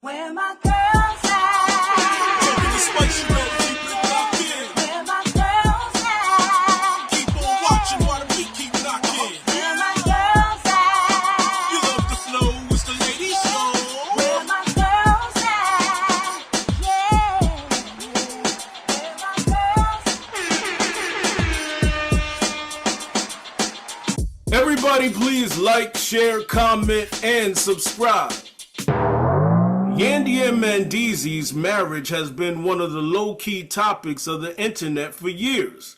Where my girls at? Taking the spice, you better keep it locked in. Where my girls at? Keep on watching while the beat keep knocking. Where my girls at? You love the flow, it's the ladies' show. Where my girls at? Yeah. Where my girls at? Everybody please like, share, comment, and subscribe. Yandy and Mandeecees' marriage has been one of the low-key topics of the internet for years.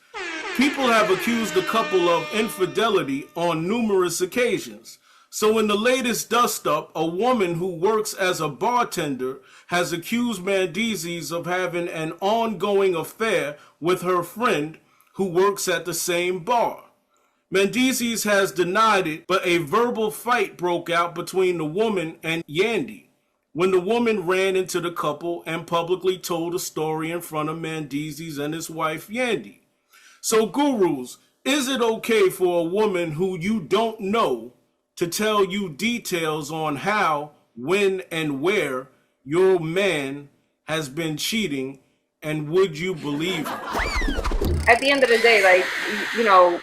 People have accused the couple of infidelity on numerous occasions. So in the latest dust-up, a woman who works as a bartender has accused Mandeecees of having an ongoing affair with her friend who works at the same bar. Mandeecees has denied it, but a verbal fight broke out between the woman and Yandy when the woman ran into the couple and publicly told a story in front of Mandeecees and his wife Yandy. So gurus, is it okay for a woman who you don't know to tell you details on how, when, and where your man has been cheating, and would you believe it? At the end of the day, like, you know,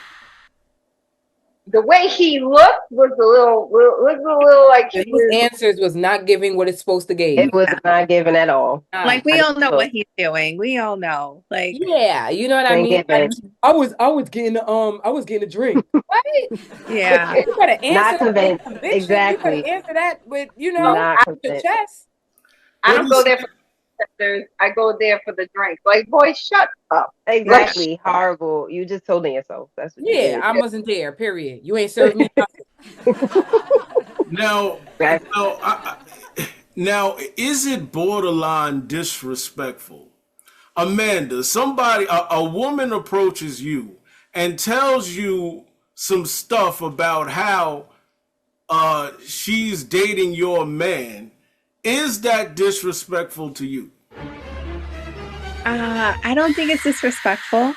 the way he looked was a little like he His was, answers was not giving what it's supposed to give. It was not given at all. Like we all know what he's doing. We all know. Like Yeah, you know what I Ain't mean? given. I was getting a drink. What? yeah. You gotta answer Not that with convinced. conviction. Exactly. You gotta answer that with, you know, Not out your convinced. chest. I don't go there for the sisters, I go there for the drink. Like, boy, shut up. Exactly. Horrible. You just told on yourself. That's what you Yeah, did. I wasn't there, period. You ain't served me nothing. Now, Exactly. now, is it borderline disrespectful? Amanda, a woman approaches you and tells you some stuff about how she's dating your man. Is that disrespectful to you? I don't think it's disrespectful.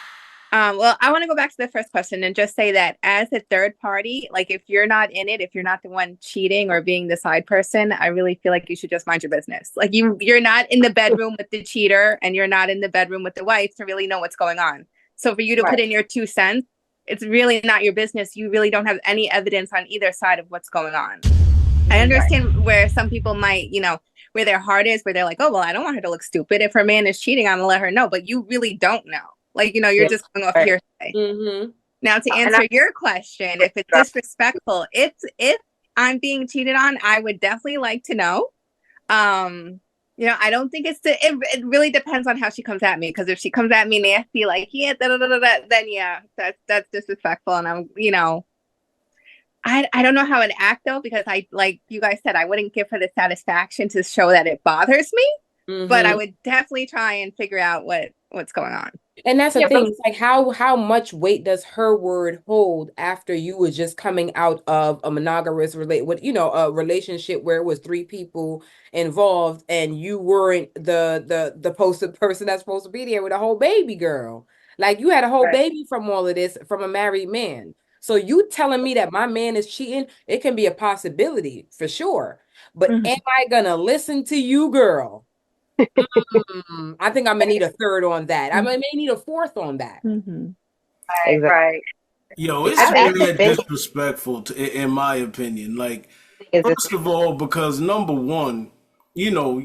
Well, I want to go back to the first question and just say that as a third party, like if you're not in it, if you're not the one cheating or being the side person, I really feel like you should just mind your business. Like you're not in the bedroom with the cheater and you're not in the bedroom with the wife to really know what's going on. So for you to put in your 2 cents, it's really not your business. You really don't have any evidence on either side of what's going on. I understand where some people might, you know, where their heart is, where they're like, oh, well, I don't want her to look stupid. If her man is cheating, I'm gonna let her know. But you really don't know. Like, you know, you're just going off hearsay. Mm-hmm. Now, to answer your question, if it's disrespectful, if I'm being cheated on, I would definitely like to know. You know, I don't think it really depends on how she comes at me. Because if she comes at me nasty, like, yeah, then yeah, that's disrespectful. And I'm, you know, I don't know how I'd act though, because I, like you guys said, I wouldn't give her the satisfaction to show that it bothers me. Mm-hmm. But I would definitely try and figure out what's going on. And that's the thing. It's like how much weight does her word hold after you was just coming out of a monogamous a relationship where it was 3 people involved and you weren't the posted person that's supposed to be there with a whole baby girl. Like you had a whole baby from all of this from a married man. So you telling me that my man is cheating, it can be a possibility for sure. But am I gonna listen to you, girl? I think I'm gonna need a third on that. I may need a fourth on that. right. Yo, it's really disrespectful in my opinion. Like, first of all, because number one, you know,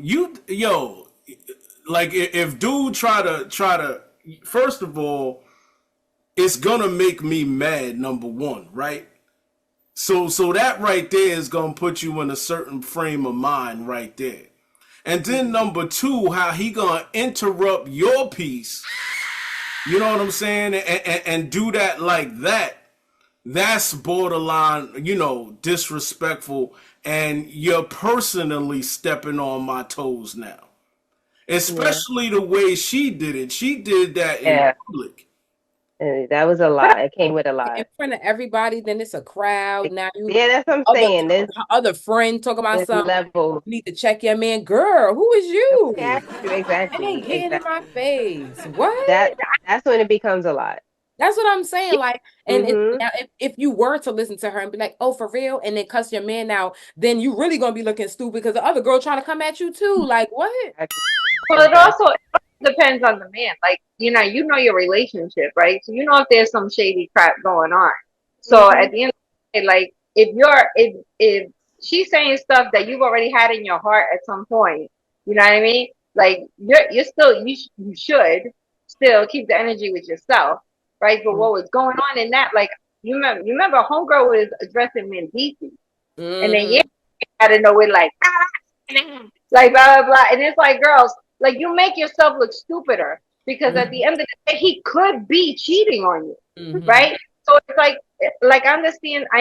like if dude try to, first of all, it's gonna make me mad. Number one, right? So that right there is gonna put you in a certain frame of mind right there. And then number two, how he gonna interrupt your piece, you know what I'm saying, and do that like that. That's borderline, you know, disrespectful, and you're personally stepping on my toes now. Especially the way she did it. She did that in public. That was a lie. It came with a lie. In front of everybody, then it's a crowd. Now that's what I'm saying. There's other friend talking about something. Level. You need to check your man. Girl, who is you? Exactly. It ain't getting in my face. What? That's when it becomes a lot. That's what I'm saying. Like, and Mhm. now if you were to listen to her and be like, oh, for real, and then cuss your man out, then you really gonna be looking stupid because the other girl trying to come at you too. Like, what? Exactly. Well, it Exactly. also depends on the man. Like, you know your relationship, right? So you know if there's some shady crap going on. So Mhm. at the end of the day, like if she's saying stuff that you've already had in your heart at some point, you know what I mean? Like you're still you should still keep the energy with yourself, right? But what was going on in that, like you remember homegirl was addressing Mandeecees, and then yeah, Mm-hmm. out of nowhere like like blah blah blah, and it's like girls, like you make yourself look stupider because at the end of the day, he could be cheating on you, Mm-hmm. right? So it's like I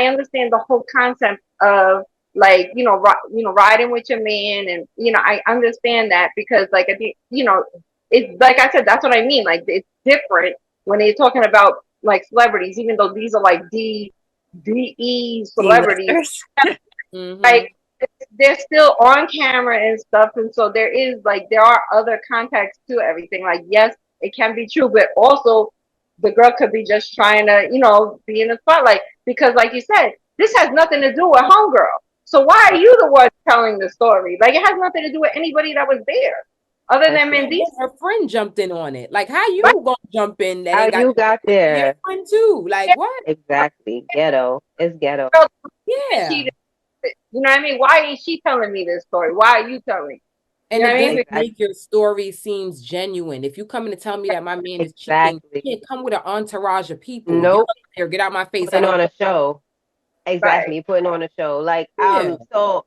understand the whole concept of like riding with your man, and I understand that because like at the it's like I said, that's what I mean. Like it's different when they're talking about like celebrities, even though these are like DE celebrities, D-listers. Mm-hmm. like they're still on camera and stuff, and so there are other contexts to everything. Like yes, it can be true, but also the girl could be just trying to be in the spotlight because like you said, this has nothing to do with homegirl. So why are you the one telling the story? Like it has nothing to do with anybody that was there other That's than Yeah, it. then Mandy. her friend jumped in on it. Like, how Right? you gonna jump in that How ain't got you got your there? friend too? Like, what? Exactly. Ghetto. It's ghetto. Girl, Yeah. she, you know what I mean? Why ain't she telling me this story? Why are you telling? You And know it what I mean? doesn't Exactly. make your story seems genuine. If you come in to tell me that my man is cheating, you Exactly. can't come with an entourage of people. Get Nope. up there, get out my face. I Putting don't on a show. Right. Exactly. You're putting on a show. Like, yeah. so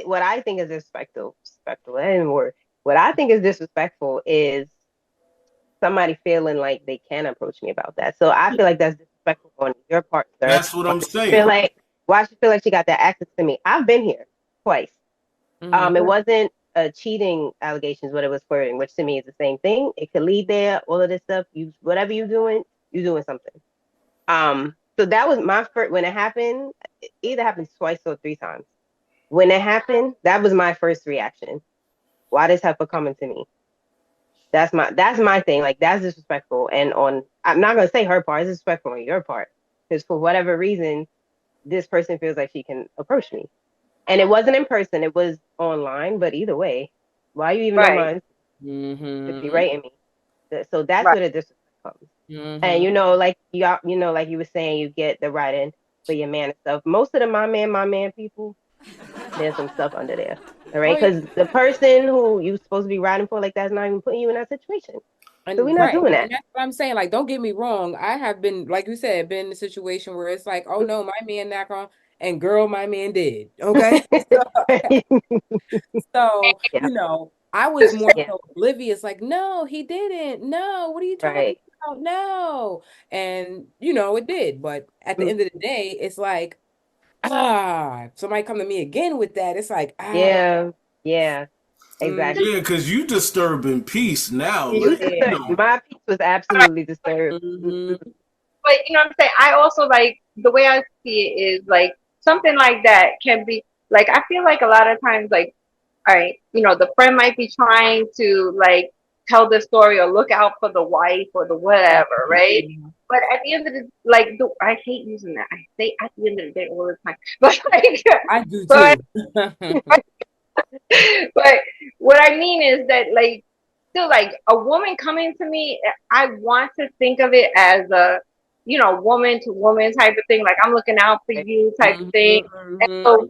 what I think is disrespectful, that ain't a word. What I think is disrespectful is somebody feeling like they can approach me about that. So I feel like that's disrespectful on your part, sir. That's what Why I'm does she feel saying. like she got that access to me? I've been here twice. Mm-hmm. It wasn't cheating allegations, but it was flirting, which to me is the same thing. It could lead there, all of this stuff. Whatever you're doing something. So that was my first when it happened. It either happened twice or three times. When it happened, that was my first reaction. Why this heifer coming to me? That's my thing. Like that's disrespectful. And I'm not gonna say her part. It's disrespectful on your part because for whatever reason, this person feels like she can approach me. And it wasn't in person. It was online. But either way, why you even on Right. my if you Mm-hmm. writing me? So that's Right. where the disrespect comes. And Mm-hmm. like like you were saying, you get the writing for your man and stuff. Most of the my man people, there's some stuff under there. All Oh right, yeah. because the person who you supposed to be riding for like that's not even putting you in that situation. So we're And not right. doing that. And that's what I'm saying. Like, don't get me wrong. I have been, like you said, been in a situation where it's like, oh no, my man knock on, and girl, my man did. Okay. So, Yeah, I was more yeah, so oblivious, like, no, he didn't. No, what are you talking right. about? No. And, it did. But at the Mm, end of the day, it's like, somebody come to me again with that. It's like, yeah, yeah, mm, exactly. Yeah, because you disturbing peace now. You Like, just yeah. my piece was absolutely disturbed. Hmm. But you know what I'm saying? I also like the way I see it is like something like that can be like I feel like a lot of times like all right, the friend might be trying to like tell the story or look out for the wife or the whatever, right? But at the end of the I hate using that. I say at the end of the day all the time. But like I do but too. but what I mean is that like still like a woman coming to me, I want to think of it as a woman to woman type of thing. Like I'm looking out for you type of thing. And Hmm. so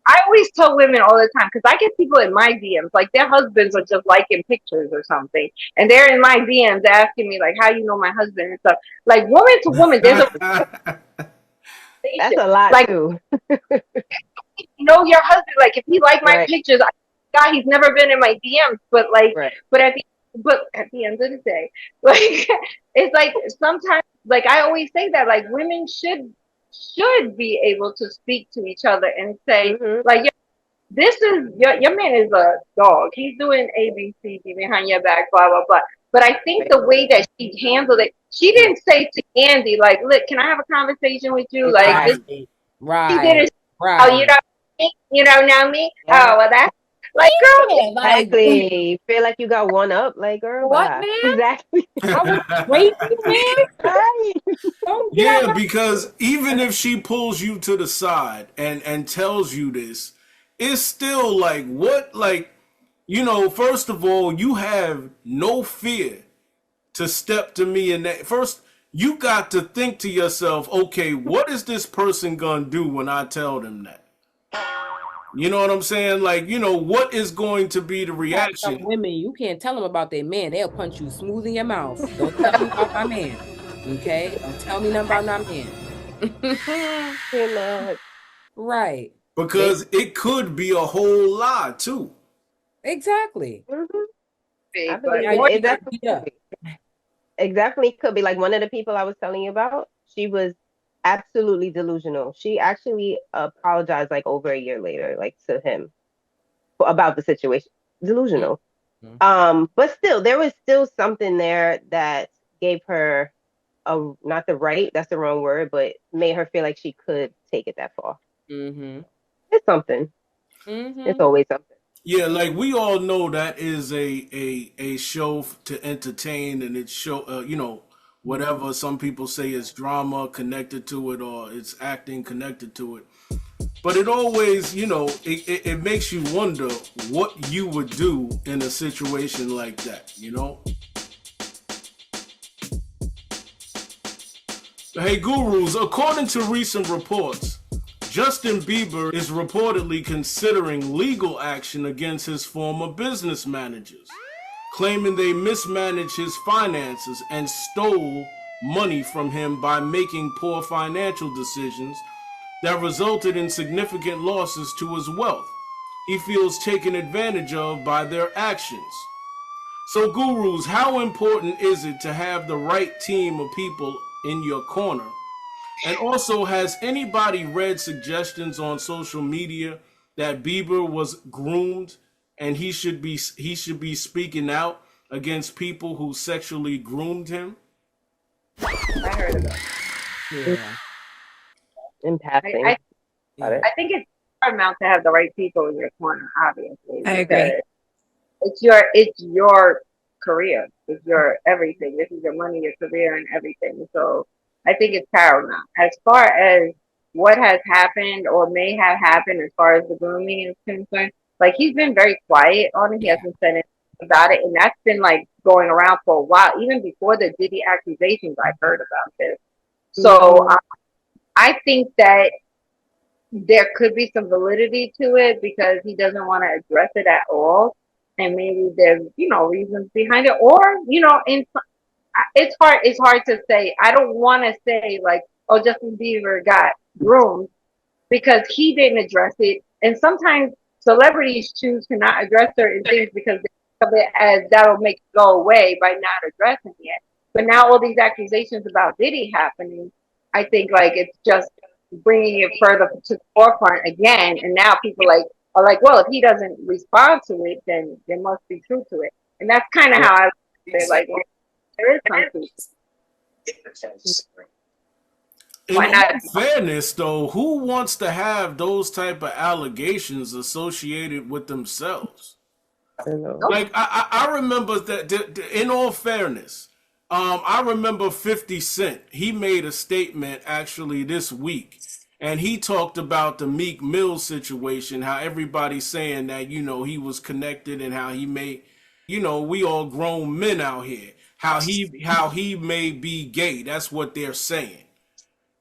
I always tell women all the time because I get people in my DMs like their husbands are just liking pictures or something, and they're in my DMs asking me like how you know my husband and stuff. Like woman to woman, there's a That's relation. a lot Like too. know your husband. Like if he like my Right, pictures, God, he's never been in my DMs. But like, right. but at the end of the day, like it's like sometimes, like I always say that like women should be able to speak to each other and say Hmm. like, yeah, this is your man is a dog. He's doing A B C D behind your back, blah blah blah. But I think Right, the way that she handled it, she didn't say to Andy like, "Look, can I have a conversation with you?" Like this, exactly. Right. she did Right. it. Oh, Right. now me. Now me. Yeah. Oh, well, that. Like, girl, Yeah, like Exactly. Feel like you got one up, like girl, what, bye. man? Exactly. I was crazy, man. Right. Don't get out Yeah, my because even if she pulls you to the side and tells you this, it's still like what like first of all, you have no fear to step to me in that. First, you got to think to yourself, okay, what is this person gonna do when I tell them that? You know what I'm saying? Like, what is going to be the Some reaction? women, you can't tell them about their man. They'll punch you smooth in your mouth. Don't tell me about my man. Okay? Don't tell me nothing about my man. Cannot. Right. They Because it could be a whole lie too. exactly. I big, but believe Now it. you It got definitely beat could up. be. It definitely could be. Like one of the people I was telling you about, she was absolutely delusional. She actually apologized like over a year later, like to him about the situation. Delusional. Mhm. But still, there was still something there that gave her not the right, that's the wrong word, but made her feel like she could take it that far. Mm-hmm. It's something. It's Mm-hmm. always something. Yeah, like we all know that is a show to entertain, and it's show whatever some people say is drama connected to it or it's acting connected to it. But it always, it makes you wonder what you would do in a situation like that. Hey, gurus, according to recent reports, Justin Bieber is reportedly considering legal action against his former business managers, claiming they mismanaged his finances and stole money from him by making poor financial decisions that resulted in significant losses to his wealth. He feels taken advantage of by their actions. So, gurus, how important is it to have the right team of people in your corner? And also, has anybody read suggestions on social media that Bieber was groomed and he should be speaking out against people who sexually groomed him? I heard about Yeah. In it. I, passing I about Yeah. it. I think it's paramount to have the right people in your corner, obviously, I because agree. it's your career. It's your everything. This is your money, your career, and everything. So I think it's paramount. As far as what has happened or may have happened as far as the grooming is concerned, like he's been very quiet on it. He Yeah. hasn't said anything about it, and that's been like going around for a while. Even before the Diddy accusations, I've heard about this. So Mhm. I think that there could be some validity to it because he doesn't want to address it at all. And maybe there's, reasons behind it. Or, it's hard to say. I don't want to say like, oh, Justin Bieber got groomed because he didn't address it. And sometimes celebrities choose to not address certain things because they think of it as that'll make it go away by not addressing it. But now all these accusations about Diddy happening, I think like it's just bringing it further to the forefront again. And now people are like, well, if he doesn't respond to it, then there must be truth to it. And that's kind of how I feel like well, there is some truth. In Why not? all fairness, though, who wants to have those type of allegations associated with themselves? I don't know. Like I remember that. In all fairness, I remember 50 Cent. He made a statement actually this week, and he talked about the Meek Mill situation. How everybody's saying that he was connected, and how he made we all grown men out here. How he may be gay. That's what they're saying.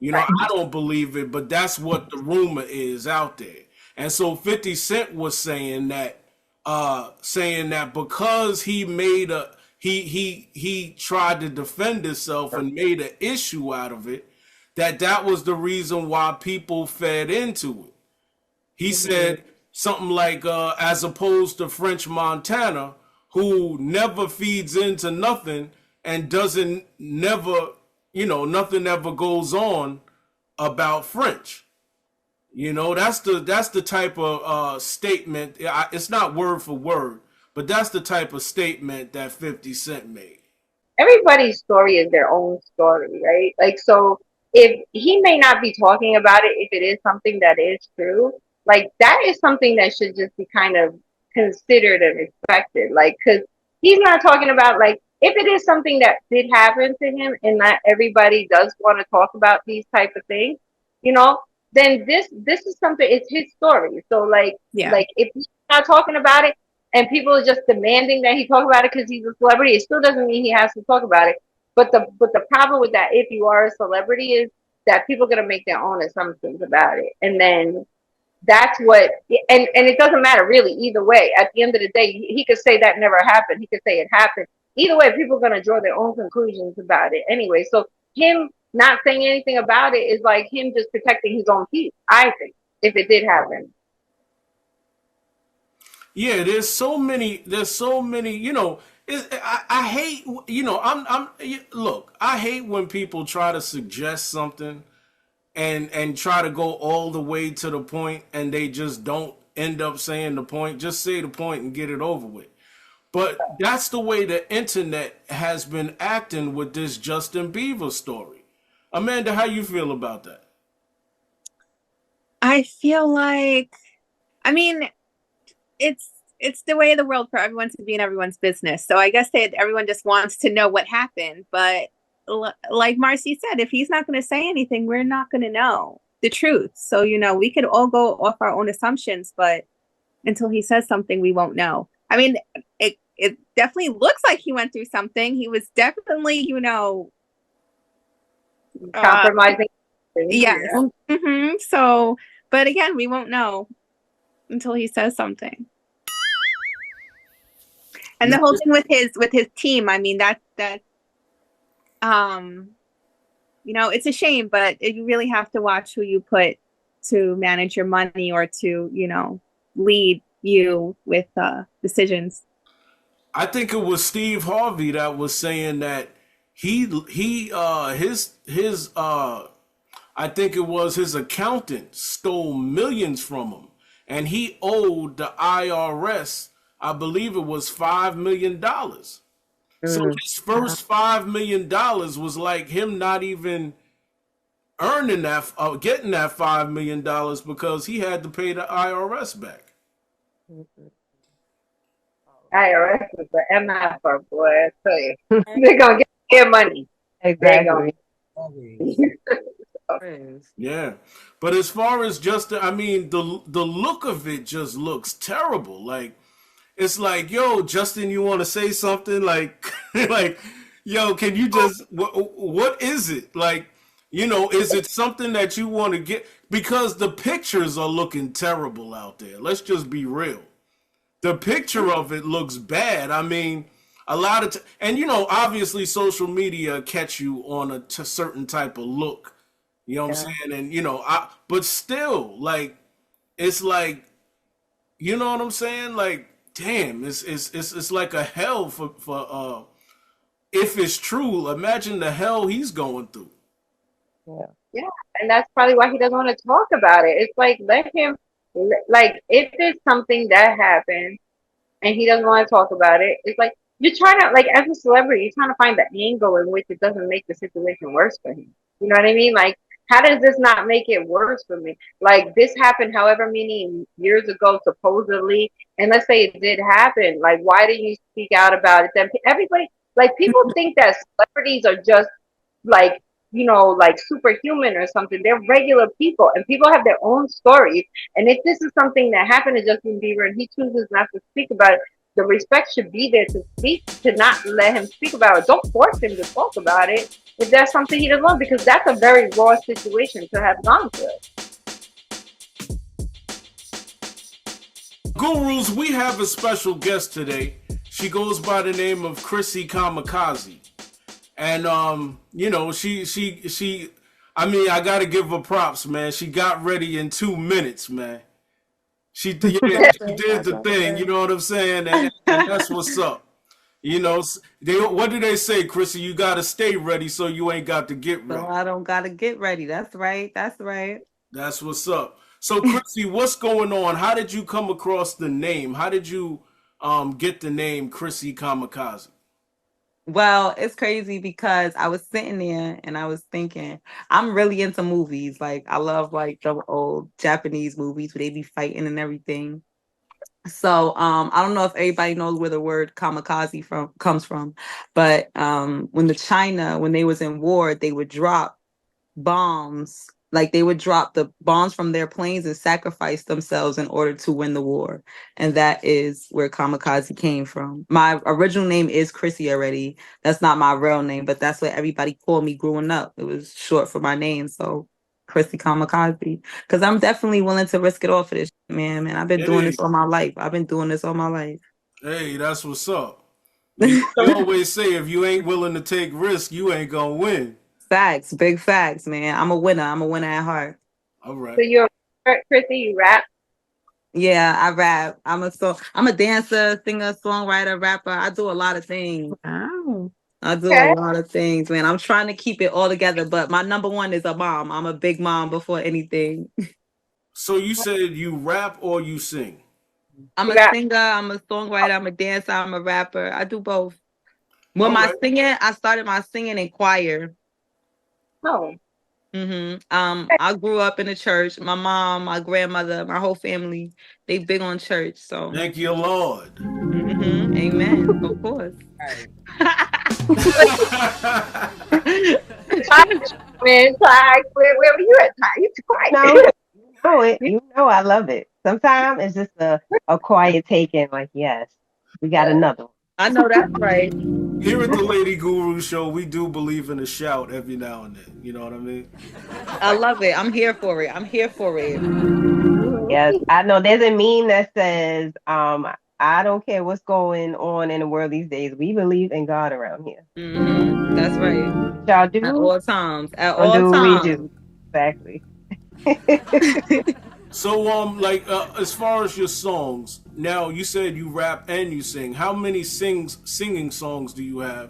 Right. I don't believe it, but that's what the rumor is out there. And so 50 Cent was saying that because he made he tried to defend himself and made an issue out of it, that was the reason why people fed into it. He said something like, as opposed to French Montana, who never feeds into nothing and doesn't never, nothing ever goes on about French. That's the type of statement. It's not word for word, but that's the type of statement that 50 Cent made. Everybody's story is their own story, right? Like, so if he may not be talking about it, if it is something that is true, like that is something that should just be kind of considered and respected. Like, because he's not talking about, like, if it is something that did happen to him and not everybody does want to talk about these type of things, you know, then this is something, it's his story. So Yeah. like if he's not talking about it and people are just demanding that he talk about it because he's a celebrity, it still doesn't mean he has to talk about it. But the problem with that, if you are a celebrity, is that people are gonna make their own assumptions about it, and then that's what, and it doesn't matter really either way. At the end of the day, he could say that never happened. He could say it happened. Either way, people are gonna draw their own conclusions about it anyway. So him not saying anything about it is like him just protecting his own peace, I think, if it did happen. Yeah, there's so many, I hate, look, I hate when people try to suggest something and try to go all the way to the point and they just don't end up saying the point. Just say the point and get it over with. But that's the way the internet has been acting with this Justin Bieber story. Amanda, how you feel about that? I feel like, I mean, it's the way of the world for everyone to be in everyone's business. So I guess that everyone just wants to know what happened. But like Marcy said, if he's not going to say anything, we're not going to know the truth. So, we could all go off our own assumptions, but until he says something, we won't know. I mean, it definitely looks like he went through something. He was definitely, Compromising. yes. So, but again, we won't know until he says something. And the whole thing with his team, I mean, that it's a shame, but you really have to watch who you put to manage your money or to, lead you with decisions. I think it was Steve Harvey that was saying that his I think it was his accountant stole millions from him, and he owed the IRS, I believe it was $5 million. So his first $5 million was like him not even earning that, getting that $5 million because he had to pay the IRS back. IRS is the MF, boy. I tell you, they're gonna get their money. Exactly. Yeah, but as far as Justin, I mean, the look of it just looks terrible. Like, it's like, yo, Justin, you want to say something? Like, like, yo, can you just what is it? Like, is it something that you want to get? Because the pictures are looking terrible out there. Let's just be real. The picture of it looks bad. I mean, a lot of and obviously social media catch you on a certain type of look. You know what I'm saying? And but still, like, it's like, you know what I'm saying? Like, damn, it's like a hell for if it's true. Imagine the hell he's going through. Yeah, and that's probably why he doesn't want to talk about it. It's like, let him, like, if it's something that happened and he doesn't want to talk about it, it's like you're trying to, like, as a celebrity, you're trying to find the angle in which it doesn't make the situation worse for him. You know what I mean? Like, how does this not make it worse for me? Like, this happened however many years ago, supposedly, and let's say it did happen. Like, why didn't you speak out about it? Then everybody, like, people think that celebrities are just like, like superhuman or something. They're regular people, and people have their own stories. And if this is something that happened to Justin Bieber and he chooses not to speak about it, the respect should be there to speak, to not let him speak about it. Don't force him to talk about it if that's something he doesn't want, because that's a very raw situation to have gone through. Gurus, we have a special guest today. She goes by the name of Chrissy Kamikaze. And she I mean, I gotta give her props, man. She got ready in 2 minutes, man. She did the thing, you know what I'm saying? And that's what's up. What do they say, Chrissy? You gotta stay ready so you ain't got to get ready. So I don't gotta get ready. That's right. That's right. That's what's up. So Chrissy, what's going on? How did you come across the name? How did you get the name Chrissy Kamikaze? Well, it's crazy because I was sitting there and I was thinking, I'm really into movies. Like, I love like the old Japanese movies where they be fighting and everything. So I don't know if everybody knows where the word kamikaze comes from, but when they was in war, they would drop bombs. Like they would drop the bombs from their planes and sacrifice themselves in order to win the war. And that is where kamikaze came from. My original name is Chrissy already. That's not my real name, but that's what everybody called me growing up. It was short for my name. So Chrissy Kamikaze. Because I'm definitely willing to risk it all for this shit, man. Man, I've been doing this Hey, all my life. I've been doing this all my life. hey, that's what's up. You always say if you ain't willing to take risks, you ain't gonna win. Facts, big facts, man. I'm a winner. I'm a winner at heart. All right. So you're Chrissy, you rap. Yeah, I rap. I'm a dancer, singer, songwriter, rapper. I do a lot of things. Wow. I do a Okay. lot of things, man. I'm trying to keep it all together, but my number one is a mom. I'm a big mom before anything. So you said you rap or you sing? I'm You a got singer, I'm a songwriter, I'm a dancer, I'm a rapper. I do both. When All my right. singing, I started my singing in choir. oh. I grew up in the church. My mom, my grandmother, my whole family, they big on church. So, Thank you, Lord. amen. Of course. Right. Ty, man, Ty, where were you at, Ty? You too No, quiet. you know it. You know I love it. Sometimes it's just a quiet taking, like, yes, we got another one. I know that's right. Here at the Lady Guru Show, we do believe in a shout every now and then. You know what I mean? I love it. I'm here for it. I'm here for it. Yes, I know there's a meme that says, I don't care what's going on in the world these days. We believe in God around here. That's right. Y'all At do, all times. At don't all do what we times. do. Exactly. So, as far as your songs, now you said you rap and you sing. How many singing songs do you have,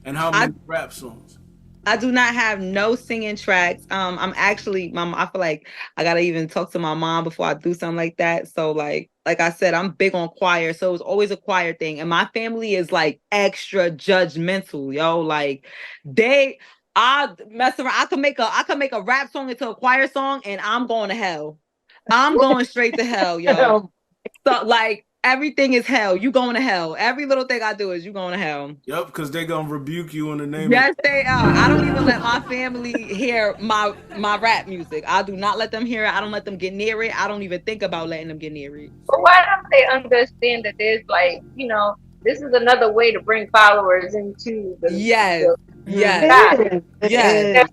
and how I many rap songs? I do not have no singing tracks. I'm actually, mom. I feel like I gotta even talk to my mom before I do something like that. So like I said, I'm big on choir, so it's always a choir thing. And my family is like extra judgmental, yo. Like they, I mess around. I could make a rap song into a choir song, and I'm going to hell. I'm going straight to hell, yo. So like everything is hell. You going to hell. Every little thing I do is you going to hell. Yep, because they're gonna rebuke you in the name of. Yes, they are. I don't even let my family hear my rap music. I do not let them hear it. I don't let them get near it. I don't even think about letting them get near it. But why don't they understand that there's like, this is another way to bring followers into Yes. the Yes. God. It is. It Yes. is.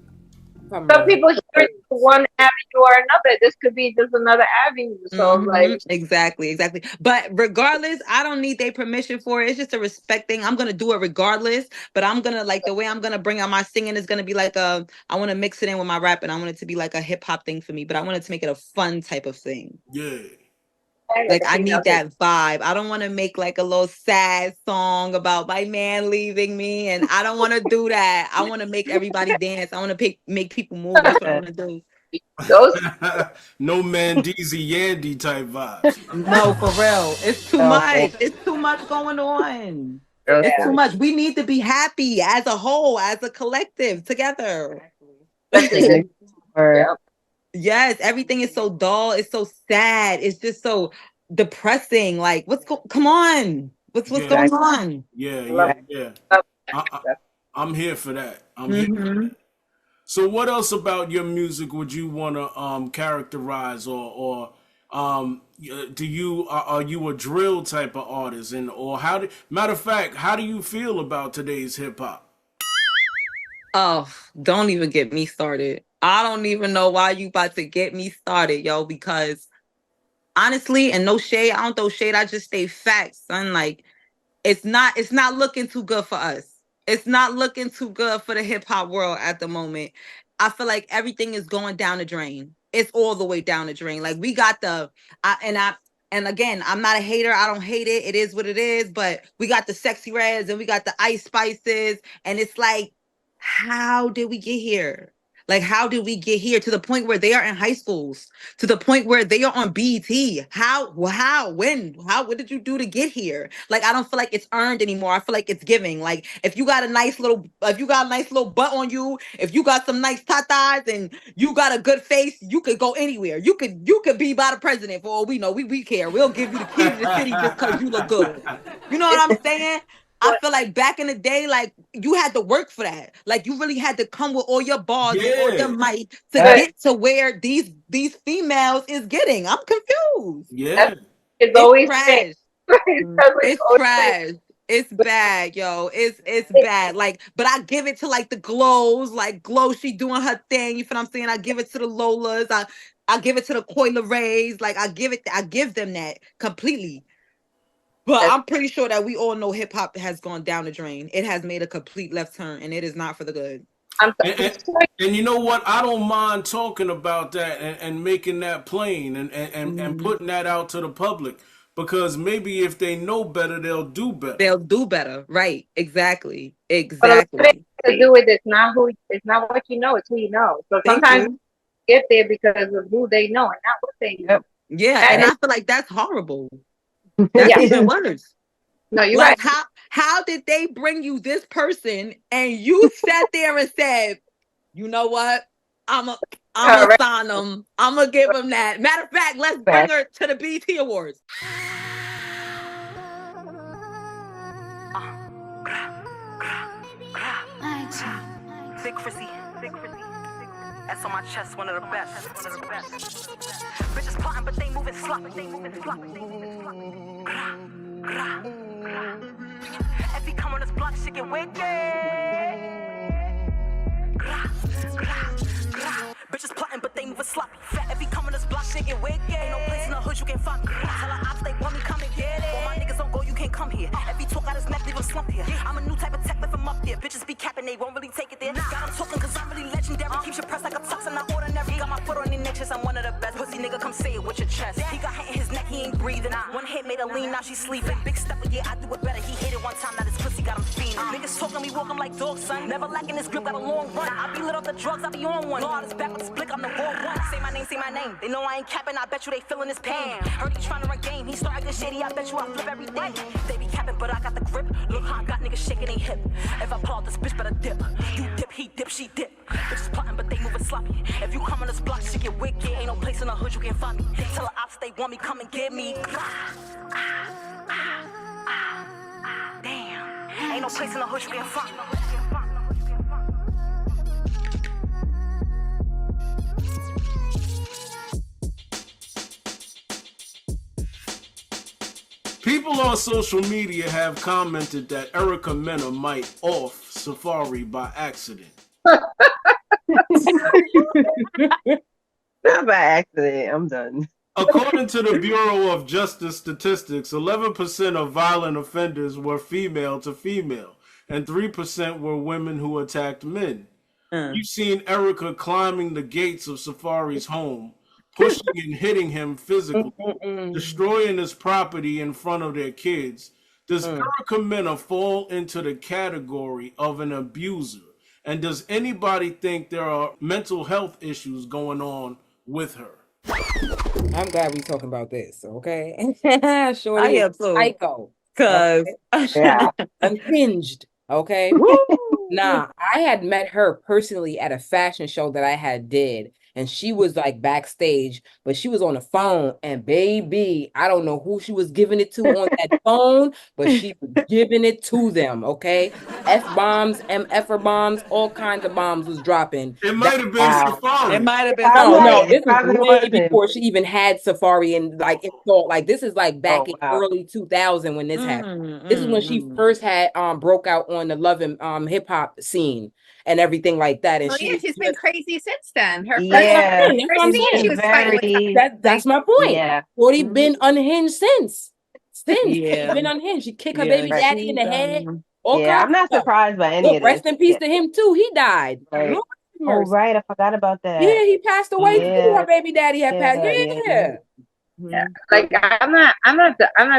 Some people hear it through one avenue or another. This could be just another avenue. So like, Exactly, exactly. But regardless, I don't need their permission for it. It's just a respect thing. I'm gonna do it regardless. But I'm gonna like the way I'm gonna bring out my singing is gonna be like I want to mix it in with my rap, and I want it to be like a hip hop thing for me. But I wanted to make it a fun type of thing. Yeah. Like I need that vibe. I don't want to make like a little sad song about my man leaving me, and I don't want to do that. I want to make everybody dance. I want to make people move. That's what I want to do. those No Mandeecees Yandy type vibes. No, for real. It's too Okay. much. It's too much going on. girls, It's too much. We need to be happy as a whole, as a collective, together. Or yeah. Yes, everything is so dull. It's so sad. It's just so depressing. Like, come on. What's Yeah, going on? yeah, Love yeah, it. yeah. Love I, it. I'm here for that. I'm here for that. So, what else about your music would you want to characterize, or do you are you a drill type of artist, and or matter of fact, how do you feel about today's hip hop? Oh, don't even get me started. I don't even know why you about to get me started, yo, because honestly, and no shade, I don't throw shade, I just stay facts, son. Like, it's not looking too good for us. It's not looking too good for the hip hop world at the moment. I feel like everything is going down the drain. It's all the way down the drain. Like we got and again, I'm not a hater. I don't hate it. It is what it is. But we got the sexy reds and we got the ice spices, and it's like, how did we get here? Like, how did we get here to the point where they are in high schools, to the point where they are on BET? What did you do to get here? Like, I don't feel like it's earned anymore. I feel like it's giving. Like, if you got a nice little butt on you, if you got some nice tatas and you got a good face, you could go anywhere. You could be by the president for all we know. We care. We'll give you the key to the city just because you look good. You know what I'm saying? I feel like back in the day, like you had to work for that. Like you really had to come with all your bars and all your might to get to where these females is getting. I'm confused. Yeah. It's It's always trash. It's trash. It's bad, yo. It's bad. Like, but I give it to like the Glows, like Glow, she doing her thing. You feel what I'm saying? I give it to the Lolas. I give it to the Coil Rays. Like I give them that completely. But I'm pretty sure that we all know hip hop has gone down the drain. It has made a complete left turn, and it is not for the good. And you know what? I don't mind talking about that and making that plain and putting that out to the public, because maybe if they know better, they'll do better. They'll do better. Right. Exactly. But a Exactly. lot of it has to do with it's not what you know, it's who you know. So Thank sometimes you. get there because of who they know and not what they know. Yeah, and I feel like that's horrible. That's Yeah. even worse. No, you're Like right. how did they bring you this person and you sat there and said, you know what? I'm a Correct. sign them. I'm gonna give them that. Matter of fact, let's bring her to the BT Awards. Secrecy. That's on my chest, one of the best. Bitches plotting, but they moving sloppy. If he come on this block, shit get wicked. Bitches plotting, but they moving sloppy. If he come on this block, shit get wicked. Ain't no place in the hood you can find me. Tell the ops they want me, come and get it. All my niggas don't go, you can't come here. If he talk out his neck, leave him slump here. I'm a new type of tech, lift him up there. Bitches be capping, they won't really take it there. Got him talking cause I'm really legendary. Keeps your press like a tux and not ordinary. Got my foot on their neck, I'm one of the best. Pussy nigga, come say it with your chest. He got hit in his neck, he ain't breathing. One hit made her lean, now she sleeping. Big step, but yeah, I do it better. He hit it one time, now this pussy got him fiending. Niggas talking, me walk him like dogs, son. Never lacking his grip, got a long run. I be lit off the drugs, I be on one. Lord is back with this blick, I'm the wrong one. Say my name. They know I ain't capping, I bet you they feeling his pain. Heard he trying to run game, he start acting shady, I bet you I flip everything. They be capping, but I got the grip. Look how I got niggas shaking they hip. If I pull out this bitch, better dip. You dip, he dip, she dip. Bitches plotting, but they moving sloppy. If you come on this block, shit get wicked. Ain't no place in the hood you can find me. Tell the ops they want me, come and get me. Damn. Ain't no place in the hood you can find me. People on social media have commented that Erica Mena might off Safaree by accident. Not by accident. I'm done. According to the Bureau of Justice Statistics, 11% of violent offenders were female to female, and 3% were women who attacked men. You've seen Erica climbing the gates of Safaree's home, pushing and hitting him physically, destroying his property in front of their kids. Does Erica Mena fall into the category of an abuser? And does anybody think there are mental health issues going on with her? I'm glad we talking about this, okay? I Shorty am is too. psycho. Cause Yeah. Unhinged, okay? Nah, I had met her personally at a fashion show that I had did, and she was like backstage, but she was on the phone, and baby, I don't know who she was giving it to on that phone, but she was giving it to them, okay? F-bombs, MF bombs, all kinds of bombs was dropping. It might have been Wow. Safaree. it might have been No, It this was probably way wasn't. before she even had Safaree and like installed. Like this is like back Oh, in wow. early 2000 when this happened. This is when she first had broke out on the love and hip hop scene and everything like that. And Well, she yeah, was she's been crazy since then. Her first, Yeah. that's what I'm first scene, saying. she was fighting with Very. That's my point. Yeah. Shorty been unhinged since. Yeah. Been unhinged. She kicked her Yeah, baby daddy in the head. All Yeah. kinds I'm not of stuff. surprised by any Look, of this. rest in peace Yeah. to him too. He died. Right. Lord have Oh, mercy. right. I forgot about that. Yeah, he passed away too. Yeah. Her baby daddy had passed. Yeah. Yeah. Like I'm not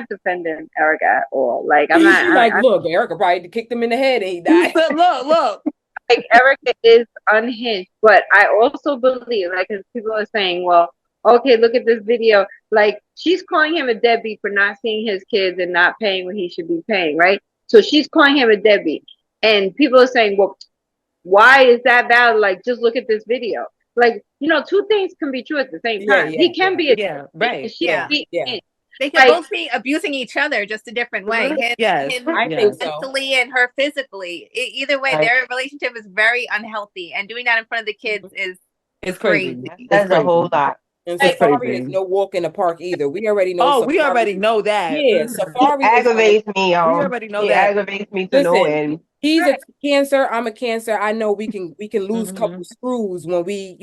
defending Erica at all. Like I'm She's not. like, look, Erica probably kicked him in the head and he He died. said, look. like Erica is unhinged, but I also believe, like, as people are saying, well, okay, look at this video. Like, she's calling him a deadbeat for not seeing his kids and not paying what he should be paying, right? So she's calling him a deadbeat. And people are saying, well, why is that valid? Like, just look at this video. Like, two things can be true at the same Yeah, time. He can be a yeah, deadbeat and right. she Yeah. can be Yeah. unhinged. They could Like, both be abusing each other, just a different way. Yes, Him I yes. think so. mentally and her physically. Either way, Right. their relationship is very unhealthy, and doing that in front of the kids is It's crazy. crazy. It's That's a crazy. whole lot. And It's Safaree crazy. is no walk in the park either. We already know. Oh, we Safaree- already know that. Yeah, He Safaree is like, aggravates me, We y'all. already know He that. aggravates me to no listen, end. he's a Cancer. I'm a Cancer. I know we can lose a Mhm. couple screws when we,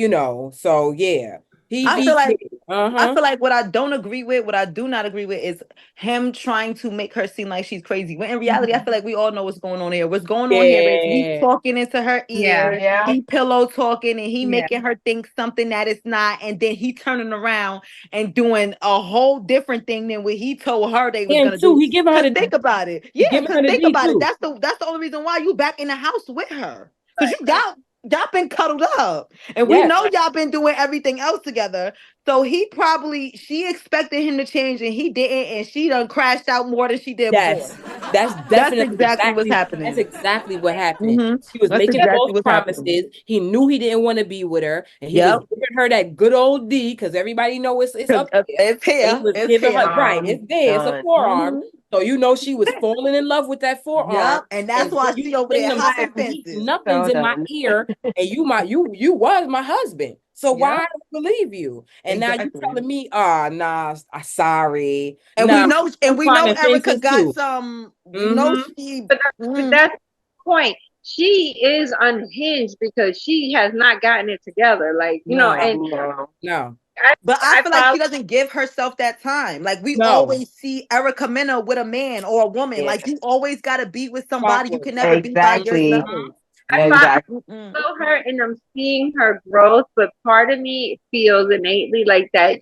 So yeah, I feel like I uh-huh. feel like what I don't agree with, what I do not agree with, is him trying to make her seem like she's crazy. When in reality, I feel like we all know what's going on here. What's going on here is he's Yeah. talking into her ear, Yeah. he pillow talking, and he Yeah. making her think something that it's not, and then he turning around and doing a whole different thing than what he told her they was And gonna two, do. he giving her Cause the think about it. he Yeah, giving cause her the think D about it. too. That's the only reason why you back in the house with her. Cause y'all been cuddled up. And we Yes. know y'all been doing everything else together. So she expected him to change and he didn't, and she done crashed out more than she did Yes, before. that's definitely exactly what's that's happening. exactly what happened. Mm-hmm. She was That's making false exactly what's happening. promises. He knew he didn't want to be with her, and he was Yep. giving her that good old D because everybody know it's up there. It's And he here. was It's giving here. her right. It's there. It's a Done. forearm. Mhm. So she was falling in love with that forearm. Yep. And that's And why then you she over sing there them hopping sweet fences. nothings So in my done. ear, and you was my husband. So why Yep. I don't believe you? And now you Exactly. telling me, nah, sorry. And Nah, we know climbing Erica fences got too. some, we know Mm-hmm. she but that's the point. She is unhinged because she has not gotten it together. Like, no. and No. No, But I I feel like follow. she doesn't give herself that time. Like we no, always see Erica Mena with a man or a woman. Yeah. Like you always got to be with somebody. You clockwork. can never be by Exactly. yourself. I Exactly. Mm-mm. follow her and I'm seeing her growth, but part of me feels innately like that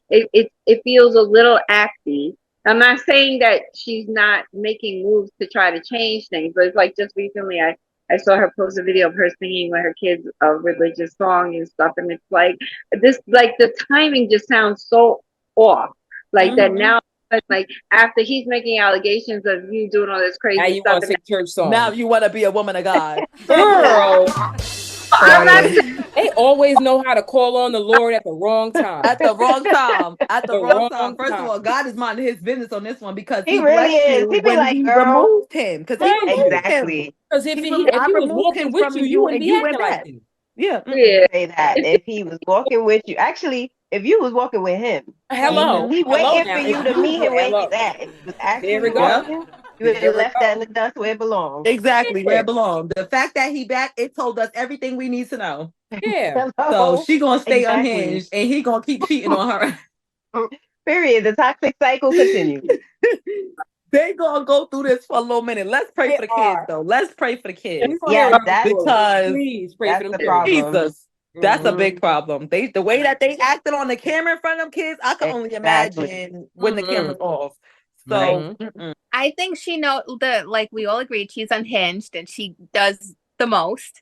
it feels a little acty. I'm not saying that she's not making moves to try to change things, but it's like just recently I saw her post a video of her singing with her kids a religious song and stuff, and it's like the timing just sounds so off. Like that Mhm. now, like after he's making allegations of you doing all this Now crazy you stuff, want to and sing church Now songs, you want to be a woman of God. girl. I'm not Crying. saying They always know how to call on the Lord at the wrong time. At the wrong time. At the The wrong time. wrong First of time. all, God is minding his business on this one because He he really blessed is. you He be when like, he girl. removed him. Because he Thank you. removed him. Exactly. Because if I he was removed him walking with from you you wouldn't and be you acting went like back. this. Yeah. yeah. Say that if he was walking with you. Actually, if you was walking with him, Hello, Mhm. he hello. waiting for Now, if you to you meet him where he's hello, at. If he was there actually we go. Yep. walking, you would There have we left that go. in the dust where it belongs. Exactly where Yeah, it belonged. The fact that he back, it told us everything we need to know. yeah. So Hello. she gonna stay Exactly. unhinged and he gonna keep cheating on her. Period. The toxic cycle continues. They gonna go through this for a little minute. Let's pray They for the kids are. though. Let's pray for the And we're kids gonna hear Yes, about the that's story. because Please pray for them the kids. problem. Jesus, that's a Mhm. big problem. The way that they acted on the camera in front of them kids, I can only Exactly. imagine when the camera's off. Right. So I think she know like we all agreed she's unhinged and she does the most.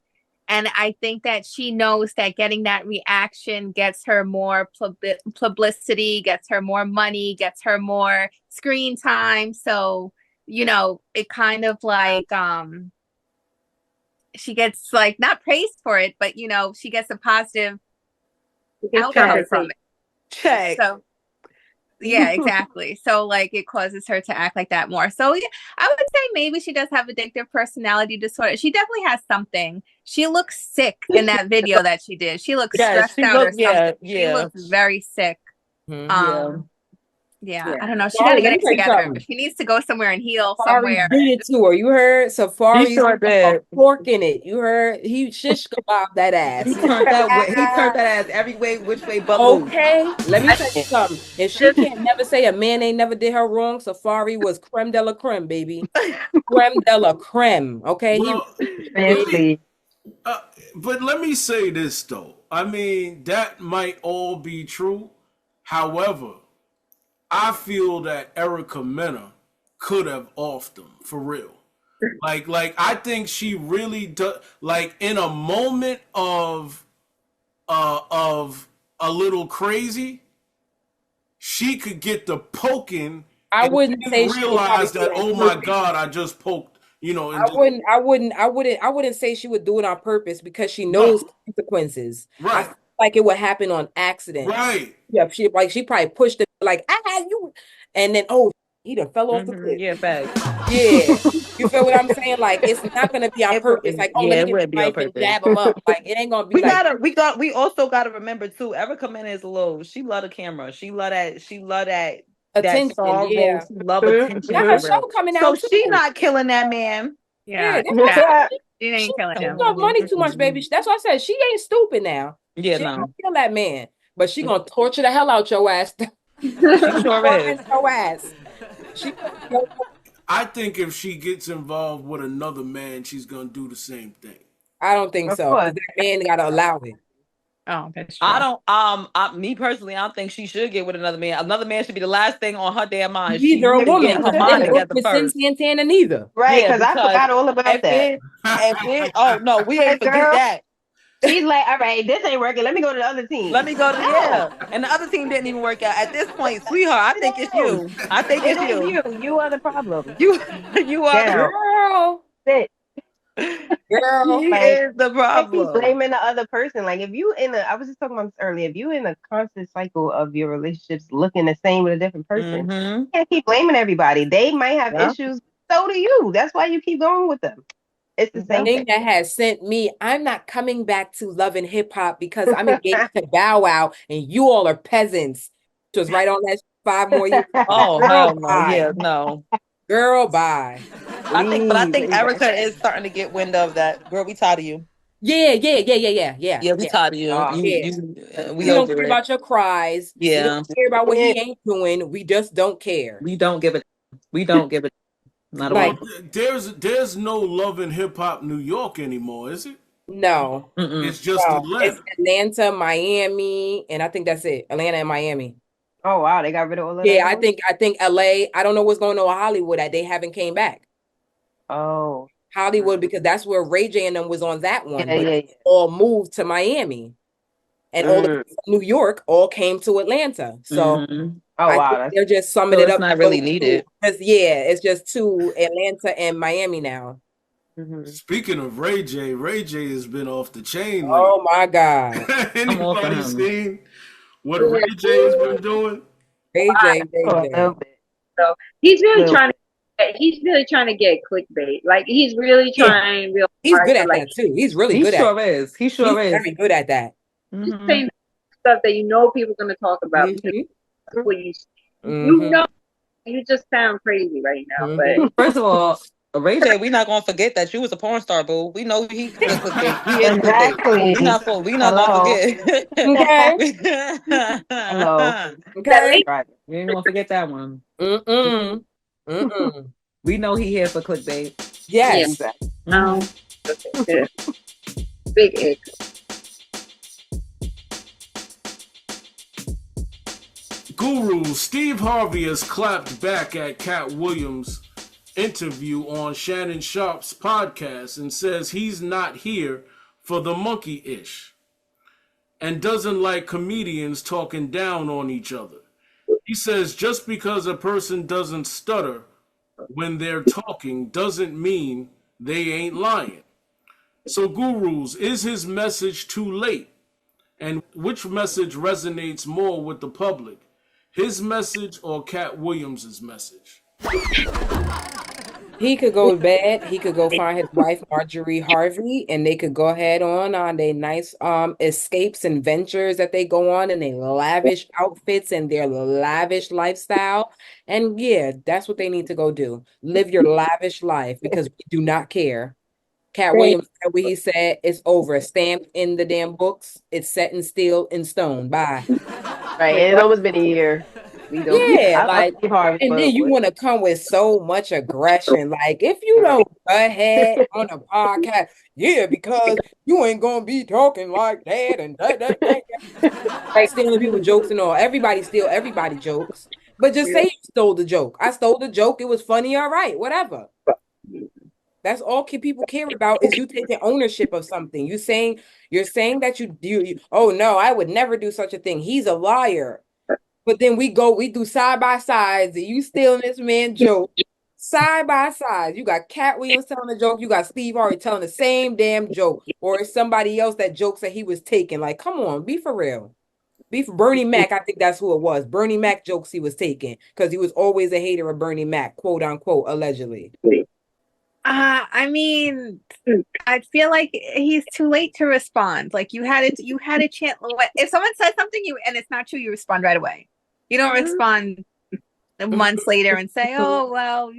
And I think that she knows that getting that reaction gets her more publicity, gets her more money, gets her more screen time. So, it kind of like she gets like not praised for it, but she gets a positive It gets outcome from compensation. it. check. So yeah, exactly. So like it causes her to act like that more. So yeah, I would say maybe she does have addictive personality disorder. She definitely has something. She looks sick in that video that she did. She looks Yeah, stressed she out or looked. something. Yeah, She looks very sick. Mhm. yeah. Yeah, Yeah. I don't know. She got to Safari, get let me it tell you together. something. She needs to go somewhere and heal Safari somewhere. did it to her. You heard? He Safari's sure did. pork in it. You heard? He shish kebab that ass. He turned that way. He turned that ass every way, which way but loose. Okay, let me tell you Yeah. something. If she can't never say a man ain't never did her wrong, Safari was creme de la creme, baby. Creme de la creme. Okay, he Well, let me, Seriously. uh, but let me say this though. I mean, that might all be true. However, I feel that Erica Mena could have offed him for real. Like I think she really does. Like in a moment of a little crazy, she could get the poking I and wouldn't didn't say she would probably realize do it that, on oh my purpose. God, I just poked, and I just wouldn't, I wouldn't, I wouldn't, I wouldn't say she would do it on purpose because she no, knows consequences. I right, feel like it would happen on accident. right. Yeah, she probably pushed it like you, and then he done fell off the cliff. Yeah, facts. Yeah, you feel what I'm saying? Like it's not gonna be on purpose. Like let Yeah, me it get the would be on knife and purpose. jab him up. Like it ain't gonna be like We also gotta remember too. Erica Mena is a little. She love the camera. She love that. She love that attention. sorrow. Yeah, She love got attention her for show real. coming So out she too. not killing that man. Yeah, Yeah, that's what I said. Yeah. she She ain't killing him. got money too much, baby. That's why I said she ain't stupid now. Yeah, She ain't gonna no, kill that man, but she gonna torture the hell out your ass. she sure is. Torment your ass. She, I think if she gets involved with another man, she's gonna do the same thing. I don't think Of so course. because that man gotta allow it. Oh, that's true. I don't. Me personally, I don't think she should get with another man. Another man should be the last thing on her damn mind. She Neither a needs to woman get her because it mind didn't work together with Sin first. Santana neither. Right, Yeah, because I because forgot all about that. if it, oh no, we ain't Like, forget girl, that. she's like, all right, this ain't working. Let me go to the other team. Let me go to No, and the other team didn't even work out. At this point, sweetheart, I think it's no, you. I think it it's is you. you. You are the problem. You you are the Down. Girl, Sit. girl. she Like, is the can't keep problem. blaming the other person. Like, if you I was just talking about this earlier, if you in a constant cycle of your relationships looking the same with a different person, Mm-hmm. you can't keep blaming everybody. They might have Yeah. issues. So do you. That's why you keep going with them. It's the Yeah. same Thing thing. that has sent me, I'm not coming back to Love and Hip Hop because I'm engaged to Bow Wow and you all are peasants. Which was right on that 5 more years. Oh Girl, hell no. bye. Yeah, no. Girl, bye. But I Please, think Erica exactly. is starting to get wind of that. Girl, we tired of you. Yeah, yeah, yeah, yeah, yeah, yeah, Yeah, we yeah, tired of you. Oh, yeah. We We don't over care it. about your cries. We don't Yeah, care about what yeah. he ain't doing. We just don't care. we don't give it. We don't give it. Not a Well, Like, one. there's no Love and Hip Hop New York anymore, is it? no, Mm-mm. It's just no. It's Atlanta. Atlanta, Miami, and I think that's it. Atlanta and Miami. Oh wow, they got rid of all of that Yeah, noise. I think LA. I don't know what's going on with Hollywood that they haven't came back. Oh, Hollywood because that's where Ray J and them was on that one, yeah, but yeah, they yeah. all moved to Miami, and all the Mm. people from New York all came to Atlanta. So Mm-hmm. Oh I wow, think that's they're just summing So it it's up. not To really needed. yeah, it's just to Atlanta and Miami now. hmm Speaking of Ray J has been off the chain lately. Oh my God, I'm all for Anybody him. seen what Ray J has been doing? Ray for a J. little bit. So he's really Little. trying to. He's really trying to get clickbait. Like he's really Yeah, trying real he's hard good to at like that too. He's really He good at it. sure is. He He's sure is. very good at that. just Mm-hmm. saying stuff that you know people are going to talk about because Hmm that's what you hmm know. You just sound crazy right now, but hmm First of all, Ray J, we not gonna forget that you was a porn star, boo. We know he the clickbait. He is clickbait. Exactly. We not gonna Hello. forget. Okay. Hello. that Okay. link. Right. We ain't gonna forget that one. Mm-mm. Mm-mm. We know he here for clickbait. Yeah, Yes. Exactly. Mm-hmm. yeah. Big X. Guru Steve Harvey has clapped back at Cat Williams' interview on Shannon Sharp's podcast and says he's not here for the monkey ish and doesn't like comedians talking down on each other. He says just because a person doesn't stutter when they're talking doesn't mean they ain't lying. So, Gurus, is his message too late? And which message resonates more with the public? His message or Cat Williams' message? He could go to bed. He could go find his wife, Marjorie Harvey, and they could go ahead on their nice escapes and ventures that they go on in their lavish outfits and their lavish lifestyle. And yeah, that's what they need to go do. Live your lavish life because we do not care. Cat Great. Williams said what he said. It's over. Stamped in the damn books. It's set in steel in stone. Bye. Right. It's almost been a year. We don't. Yeah, I love like, Steve Harvey, and then but you what? want to come with so much aggression. Like, if you don't go ahead on a podcast, yeah, because you ain't gonna be talking like that and that. Like stealing people jokes and all. Everybody steal everybody jokes, but just say you stole the joke. I stole the joke. It was funny. All right, whatever. That's all people care about is you taking ownership of something. You're saying that you oh no, I would never do such a thing. He's a liar. But then we do side by sides, and you stealing this man joke side by side. You got Cat Williams telling a joke, you got Steve Harvey telling the same damn joke, or it's somebody else that jokes that he was taking. Like, come on, be for real. Be for Bernie Mac. I think that's who it was. Bernie Mac jokes he was taking because he was always a hater of Bernie Mac, quote unquote, allegedly. I mean, I feel like he's too late to respond. Like you had a chance. If someone says something and it's not true, you respond right away. You don't respond months later and say, "Oh, well,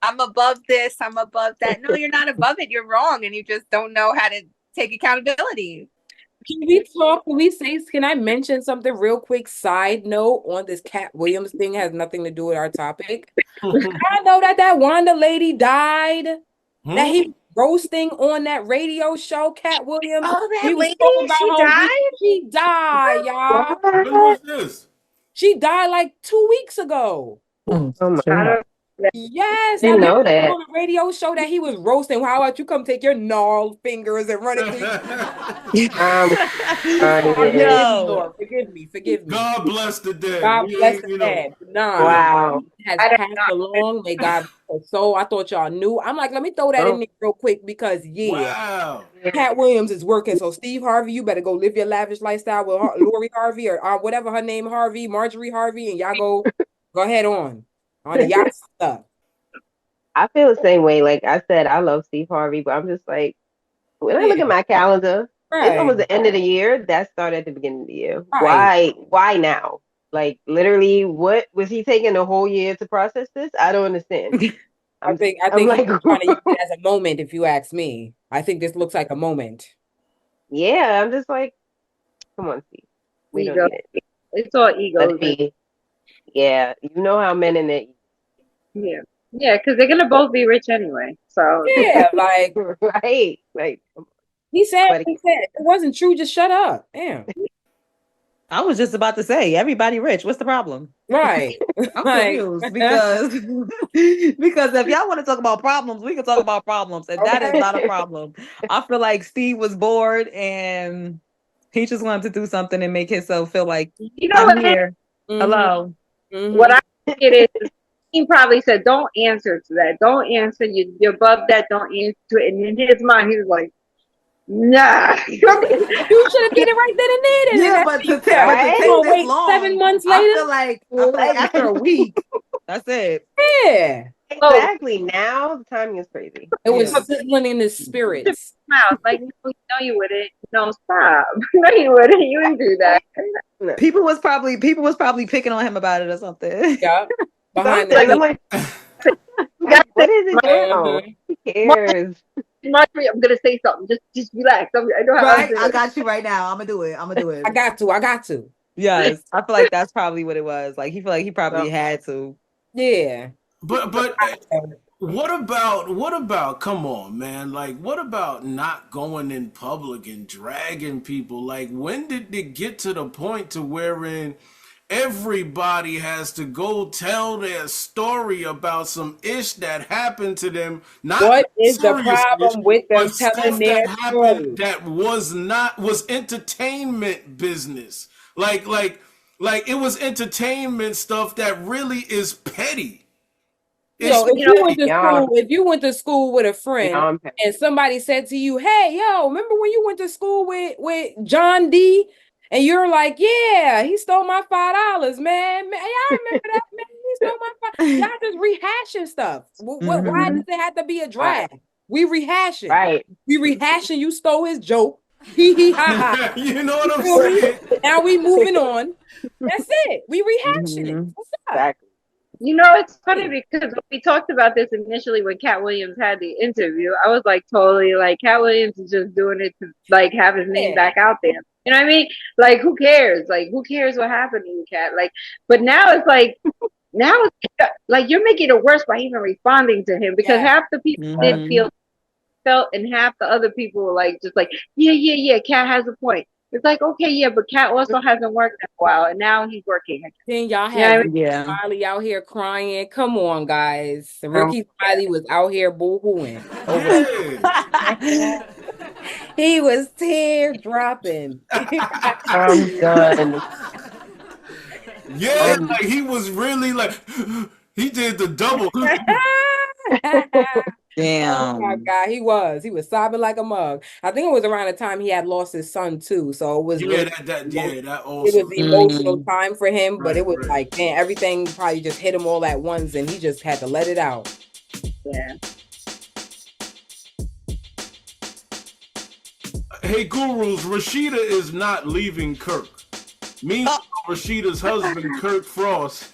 I'm above this, I'm above that." No, you're not above it. You're wrong, and you just don't know how to take accountability. Can I mention something real quick? Side note on this Cat Williams thing has nothing to do with our topic. I know that Wanda lady died. That he was roasting on that radio show, Cat Williams. Oh, that He was lady, talking about she how died? She died, y'all. When was this? She died like 2 weeks ago. Oh my God. Yes, Didn't know on that. a radio show that he was roasting. How about you come take your gnarled fingers and run it through? Yo. Forgive me. God bless the dead. God bless the dead. Nah, Wow. has passed along. May God bless her soul. I thought y'all knew. I'm like, let me throw that in there real quick because Wow. Cat Williams is working. So Steve Harvey, you better go live your lavish lifestyle with Lori Harvey or whatever her name, Harvey, Marjorie Harvey, and y'all go ahead on the yacht stuff. I feel the same way. Like I said, I love Steve Harvey, but I'm just like, when I look at my calendar, it's almost the end of the year. That started at the beginning of the year. Right. Why now? Like literally, what was he taking the whole year to process this? I don't understand. I think like, he's trying to use it as a moment, if you ask me. I think this looks like a moment. Yeah, I'm just like, come on, Steve. We don't need it. It's all ego. Let it be. Yeah, you know how men in it. Yeah. Yeah, because they're gonna both be rich anyway. So yeah, like right, like he said it wasn't true. Just shut up. Damn. I was just about to say, everybody rich. What's the problem? Right. I'm confused because if y'all want to talk about problems, we can talk about problems, and that is not a problem. I feel like Steve was bored and he just wanted to do something and make himself feel like I'm here. Mm-hmm. Hello. Mm-hmm. What I think it is, he probably said, "Don't answer to that. Don't answer. You're above that. Don't answer it." And in his mind, he was like, "Nah." You should have did it right then and there. Yeah, but to take this long, 7 months later. I feel like after a week, that's it. Yeah. Exactly. Now the timing is crazy. It was sizzling in his spirits. Mouth like, no, you wouldn't. No, stop. No, you wouldn't. You wouldn't do that. People was probably picking on him about it or something. Yeah. Behind I'm like, what is it now? Who cares? Marjorie, I'm gonna say something. Just relax. I know how Right? I got you right now. I'm gonna do it. I got to. Yes. I feel like that's probably what it was. Like he feel like he probably had to. Yeah. But what about come on, man, like what about not going in public and dragging people? Like when did it get to the point to wherein everybody has to go tell their story about some ish that happened to them? Not what is the problem ish, with them but telling their story? That was entertainment business. Like it was entertainment stuff that really is petty. If you went to school with a friend and somebody said to you, "Hey, yo, remember when you went to school with John D?" And you're like, "Yeah, he stole my $5, man. I remember that, man. He stole my $5." Y'all just rehashing stuff. Why does it have to be a drag? Right. We rehashing. Right. We rehashing. You stole his joke. Hee hee ha ha. You know what I'm saying? Now we moving on. That's it. We rehashing it. What's up? Exactly. You know, it's funny because we talked about this initially when Cat Williams had the interview. I was like, totally like Cat Williams is just doing it to like have his name back out there. You know what I mean? Like, who cares? Like, who cares what happened to you, Cat? Like, but now it's like, you're making it worse by even responding to him because half the people didn't felt, and half the other people were like, just like, yeah, Cat has a point. It's like, okay, yeah, but Cat also hasn't worked in a while, and now he's working again. Then y'all You know what I have mean? Yeah. Smiley out here crying. Come on, guys. Um, Ricky Smiley was out here boo-hooing over Yeah. he was tear dropping. I'm done. Yeah, like he was really like he did the double. Oh my Damn. God, he was sobbing like a mug. I think it was around the time he had lost his son too, so it was Yeah, really that it also. was emotional Mm. time for him, but Right, it was right. like, man, everything probably just hit him all at once, and he just had to let it out. yeah. Hey, gurus, Rasheeda is not leaving Kirk. Meanwhile, Rasheeda's husband, Kirk Frost.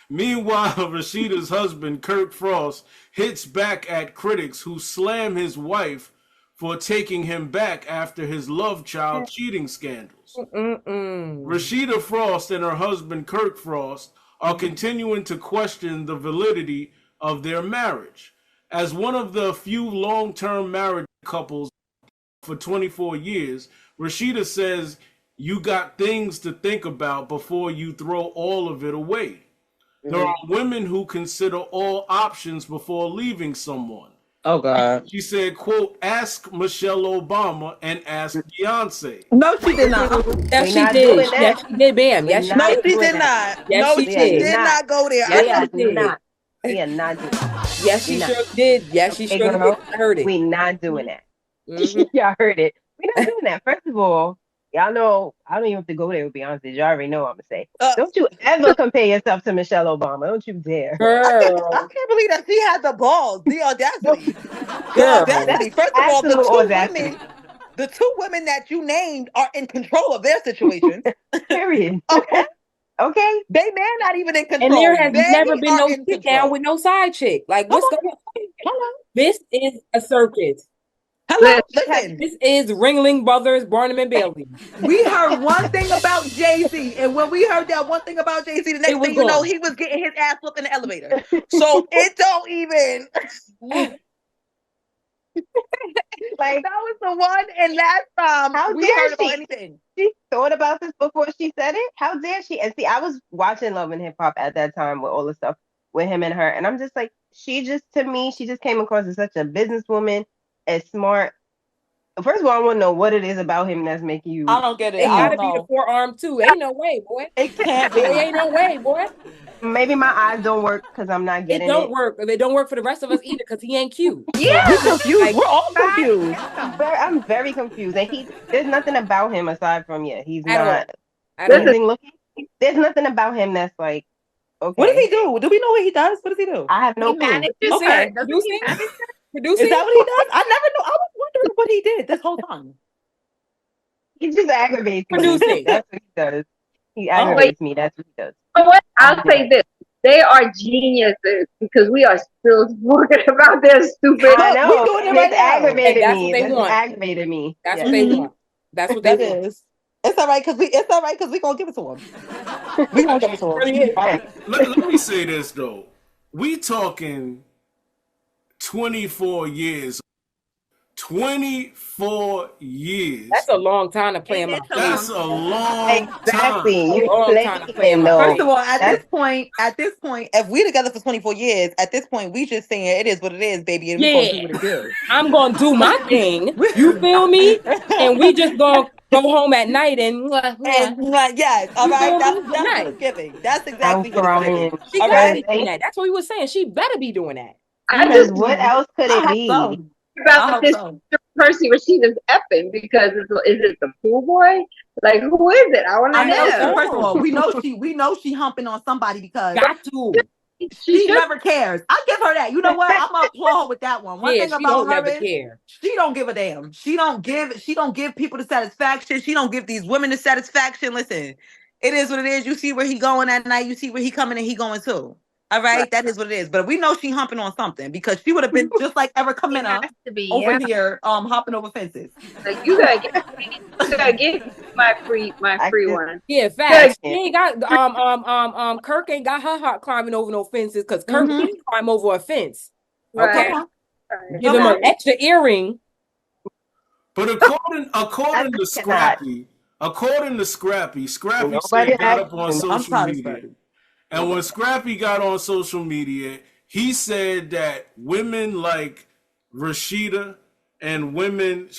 Meanwhile, Rasheeda's husband, Kirk Frost, hits back at critics who slam his wife for taking him back after his love child cheating scandals. Mm-mm. Rasheeda Frost and her husband, Kirk Frost, are continuing to question the validity of their marriage. As one of the few long-term married couples for 24 years, Rasheeda says you got things to think about before you throw all of it away. There are women who consider all options before leaving someone. Oh God. She said, quote, ask Michelle Obama and ask Beyonce. No, she did not. Yes, We she not did. doing that. Yes, she did, bam. We Yes, she not No, did. she doing did that. not. Yes, No, she she We are did. did not. not go there. We Yes, I are she did. not. We are not doing that. Yes, We she not. sure did. Yes, she Okay, sure did. girl. I heard it. We not doing that. Mhm. Y'all heard it. We not doing that. First of all, y'all know I don't even have to go there with Beyonce. Y'all already know what I'm gonna say. Uh, Don't you ever compare yourself to Michelle Obama. Don't you dare. I Girl, can't believe that she had the balls, the audacity. The girl. audacity. First of all, Absolute audacity. the two women that you named are in control of their situations. Period. Okay? Okay. They may not even in And there control. has They never been are no in sit down control. with no side chick. Like, Come what's on. going on? Hello. This is a circus. Hello. Listen. Listen. This is Ringling Brothers, Barnum and Bailey. We heard one thing about Jay-Z, and when we heard that one thing about Jay-Z, the next was thing you know, gone. he was getting his ass whooped in the elevator. So it don't even. Like, That was the one and last time how we dare heard about she? anything. She thought about this before she said it. How dare she? And see, I was watching Love and Hip Hop at that time with all the stuff with him and her, and I'm just like, she just to me, she just came across as such a businesswoman, as smart. First of all, I want to know what it is about him that's making you. I don't get it. It I gotta don't be the know. forearm too. Ain't no way, boy. It can't There be. ain't no way, boy. Maybe my eyes don't work because I'm not It getting don't it. work. It don't work for the rest of us either because he ain't cute. Yeah, We confused. Like, We're all confused. I'm very confused, and there's nothing about him aside from he's at all. not At all. pleasing looking. There's nothing about him that's like What does okay. he do? Do we know what he does? What does he do? I have no He clue. manages Producing, her. Doesn't he producing, manage her? Is producing. that what he does? I never knew. I was wondering what he did this whole time. He just aggravates me. Producing. That's what he does. He Oh. aggravates me. That's what he does. You know what? I'll say this. They are geniuses because we are still talking about their stupid. I Look, we know. doing it And right it's now. aggravated And that's me. what they That's want. aggravated me. That's Yes. what they Mhm. want. That's what they That want. is. It's all right because we gonna give it to him. We gonna give it to him. Really is. Right. Let me say this though. We talking 24 years. 24 years. That's a long time to play in my It's a face. That's a long Exactly. time. You Long playing time to play in him my though. First of all, That's- at this point, if we together for 24 years, at this point, we just saying it is what it is, baby, and we gonna do Yeah. what it do. I'm gonna do my thing. You feel me? And we just gonna go home at night and And yes, all You right, feel that's me? Good what night. it's giving. That's I'm exactly what it's giving. crying. She All gotta right. be doing that. That's what we were saying. She better be doing that. I Because just what else could I it hope be? so. I about hope this so. Percy Rasheeda's effing because is it the pool boy? Like who is it? I want to I know. know. First of all, we know she humping on somebody because Got to. She she should. never cares. I give her that. You know what? I'm gonna applaud her with that one. One Yeah, thing she about don't her never is care. she don't give a damn. She don't give people the satisfaction. She don't give these women the satisfaction. Listen, it is what it is. You see where he going at night. You see where he coming and he going too. All right, that is what it is. But we know she humping on something because she would have been just like Erica It Mena has to be, over yeah. here, hopping over fences. Like you gotta give me my free I just- one. Yeah, Good. facts. She ain't got Kirk ain't got her heart climbing over no fences because Kirk Mhm. didn't climb over a fence. Right. Okay. Come on. Right. Give Come him on. an extra earring. But according I to cannot. Scrappy, Scrappy Nobody said got asked up on him. I'm social proud of media. Scrappy. And when Scrappy got on social media, he said that women like Rasheeda and women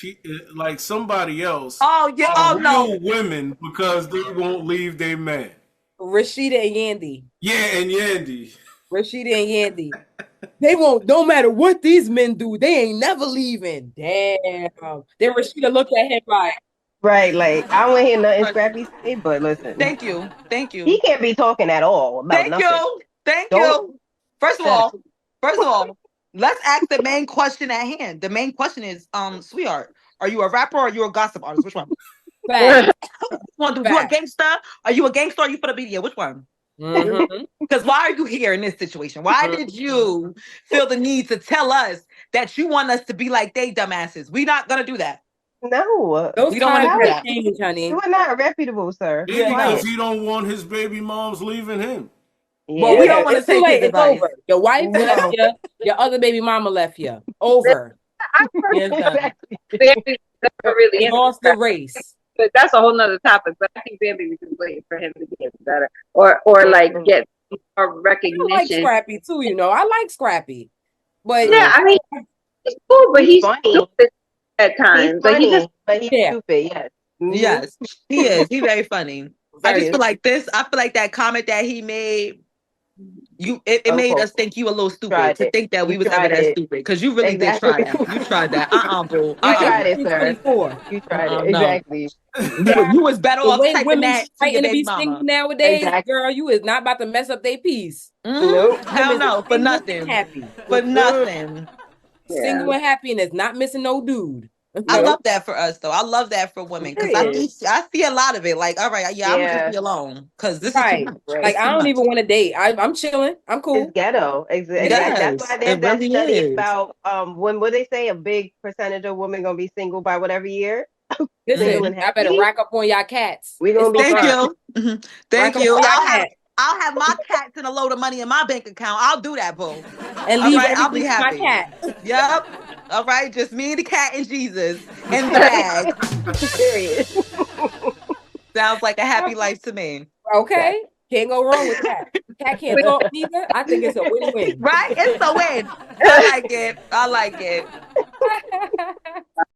like somebody else Oh yeah. are Oh no. real women because they won't leave their man. Rasheeda and Yandy. Yeah, and Yandy. Rasheeda and Yandy. They won't, no matter what these men do, they ain't never leaving. Damn. Then Rasheeda looked at him like, Right, like I don't hear nothing Scrappy say, but listen, Thank you. Thank he you. can't be talking at all about Thank nothing. you. Thank Don't you. First of shut up. all, let's ask the main question at hand. The main question is, sweetheart, are you a rapper or are you a gossip artist? Which one? fact, You a fact. gangster? Are you a gangster or are you for the media? Which one? Mhm. Because why are you here in this situation? Why did you feel the need to tell us that you want us to be like they dumbasses? We're not gonna do that. No, Those We don't want times to do have that. changed, honey. you are not reputable, sir. Be Yeah, because quiet. he don't want his baby moms leaving him. Well, we Yeah. don't want to It's too take his late. It's advice. over. Your wife left No. you. Your other baby mama left you. Over. I Yeah, it's done. Exactly. Bambi never really You answered lost the that. race. But that's a whole nother topic. But I think Bambi was just waiting for him to get better, or like get more I like recognition. Scrappy too, you know. I like Scrappy. But Yeah, I mean, it's cool, but he's funny. stupid at He's times. Like he funny, just but he's Yeah. stupid. Yes. Mhm. Yes, he is. He's very funny. I Very just feel like this. I feel like that comment that he made, it made us think you a little stupid Tried to it. think that we You was ever tried that it. stupid because you really did try Exactly. that. You tried that. Boo. You tried it, sir. 2024. You tried it. No. Exactly. You was better The off way typing women that to fighting your to baby be single mama. nowadays, Exactly. girl, you is not about to mess up their peace. Nope. Hell Women no, for single nothing. and happy. For nothing. Single and happy and is not missing no dude. I love that for us though. I love that for women because Period. I see a lot of it. Like, all right, yeah, I'm gonna just be alone because this is Right. too much. Right. Like It's I too don't much. even want to date. I'm chilling. I'm It's cool. ghetto. Exactly. Yes, That's why there's it that really study is. about when what they say a big percentage of women gonna be single by whatever year. Listen, Single and y'all better happy. rack up on y'all cats. We gonna be It's Thank fine. you. Mhm. Thank rack up you. on y'all cats I'll have my cats and a load of money in my bank account. I'll do that, boo. and All leave right, I'll everything be to my happy. cat. Yep. All right, just me and the cat and Jesus and the bag. Period. Sounds like a happy life to me. Okay. Can't go wrong with that. Cat can't talk neither. I think it's a win-win. Right? It's a win. I like it. I like it.